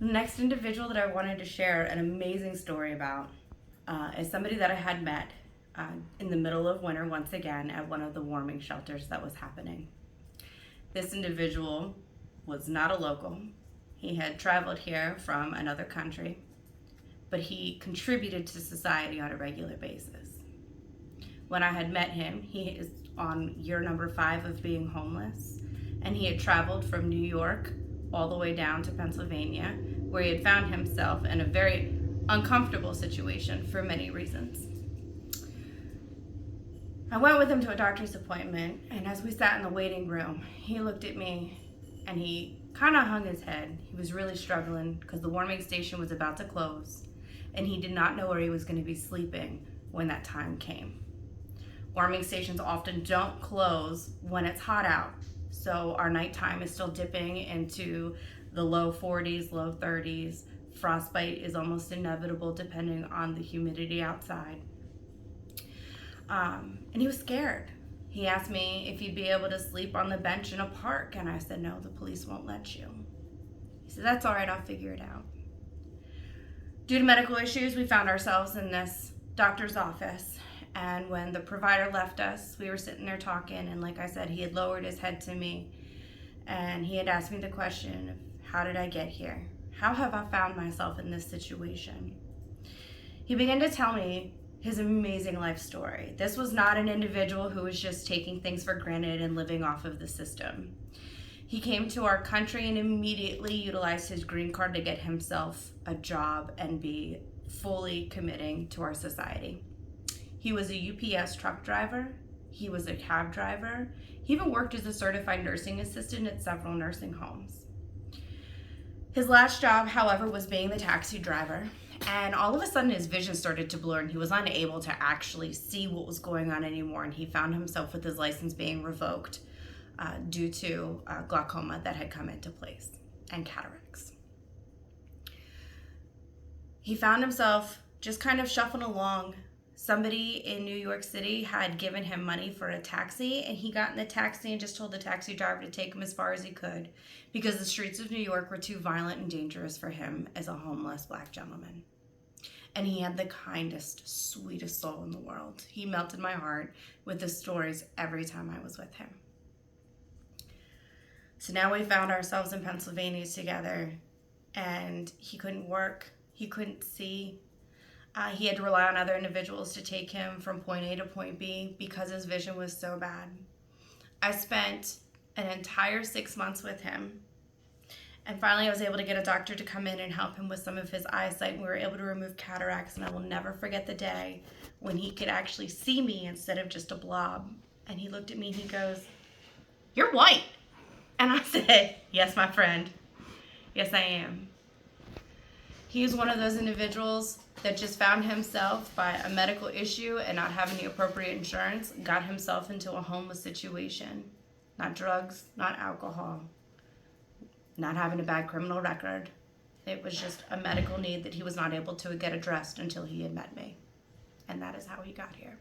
The next individual that I wanted to share an amazing story about is somebody that I had met in the middle of winter once again at one of the warming shelters that was happening. This individual was not a local. He had traveled here from another country, but he contributed to society on a regular basis. When I had met him, he is on year number 5 of being homeless, and he had traveled from New York all the way down to Pennsylvania, where he had found himself in a very uncomfortable situation for many reasons. I went with him to a doctor's appointment, and as we sat in the waiting room, he looked at me and he kind of hung his head. He was really struggling because the warming station was about to close, and he did not know where he was going to be sleeping when that time came. Warming stations often don't close when it's hot out, so our nighttime is still dipping into the low 40s, low 30s. Frostbite is almost inevitable depending on the humidity outside. And he was scared. He asked me if he'd be able to sleep on the bench in a park, and I said, no, the police won't let you. He said, that's all right, I'll figure it out. Due to medical issues, we found ourselves in this doctor's office, and when the provider left us, we were sitting there talking, and like I said, he had lowered his head to me, and he had asked me the question of, how did I get here? How have I found myself in this situation? He began to tell me his amazing life story. This was not an individual who was just taking things for granted and living off of the system. He came to our country and immediately utilized his green card to get himself a job and be fully committing to our society. He was a UPS truck driver. He was a cab driver. He even worked as a certified nursing assistant at several nursing homes. His last job, however, was being the taxi driver. And all of a sudden his vision started to blur and he was unable to actually see what was going on anymore. And he found himself with his license being revoked due to glaucoma that had come into place and cataracts. He found himself just kind of shuffling along. Somebody in New York City had given him money for a taxi, and he got in the taxi and just told the taxi driver to take him as far as he could because the streets of New York were too violent and dangerous for him as a homeless black gentleman. And he had the kindest, sweetest soul in the world. He melted my heart with his stories every time I was with him. So now we found ourselves in Pennsylvania together, and he couldn't work, he couldn't see. He had to rely on other individuals to take him from point A to point B because his vision was so bad. I spent an entire 6 months with him. And finally, I was able to get a doctor to come in and help him with some of his eyesight. And we were able to remove cataracts. And I will never forget the day when he could actually see me instead of just a blob. And he looked at me and he goes, "You're white." And I said, "Yes, my friend. Yes, I am." He was one of those individuals that just found himself by a medical issue and not having the appropriate insurance, got himself into a homeless situation. Not drugs, not alcohol, not having a bad criminal record. It was just a medical need that he was not able to get addressed until he had met me. And that is how he got here.